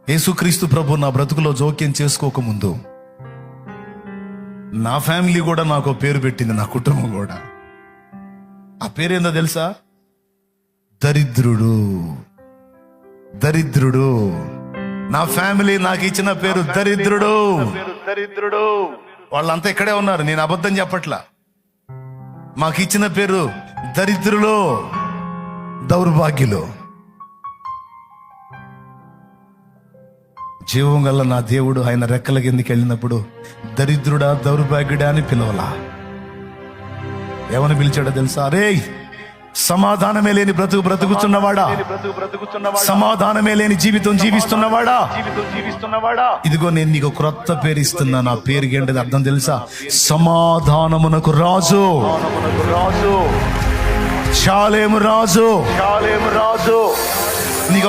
యేసుక్రీస్తు ప్రభు నా బ్రతుకులో జోక్యం చేసుకోకముందు నా ఫ్యామిలీ కూడా నాకు పేరు పెట్టింది, నా కుటుంబం కూడా. ఆ పేరేందో తెలుసా? దరిద్రుడు. దరిద్రుడు. నా ఫ్యామిలీ నాకు ఇచ్చిన పేరు దరిద్రుడు. దరిద్రుడు. వాళ్ళంతా ఇక్కడే ఉన్నారు, నేను అబద్ధం చెప్పట్లా. మాకు ఇచ్చిన పేరు దరిద్రులు, దౌర్భాగ్యులు. జీవం గల నా దేవుడు ఆయన రెక్కల కిందకి వెళ్ళినప్పుడు దరిద్రుడా, దౌర్భాగ్యుడా అని పిలవలా. ఏమని పిలిచాడో తెలుసా? అరే, సమాధానమే లేని బ్రతుకు బ్రతుకుతున్నవాడా, సమాధానమే లేని జీవితం జీవిస్తున్నవాడా, ఇదిగో నేను నీకు క్రొత్త పేరు ఇస్తున్నా. నా పేరుకి ఏంటది అర్థం తెలుసా? సమాధానమునకు రాజు. షాలేము రాజు. నీకు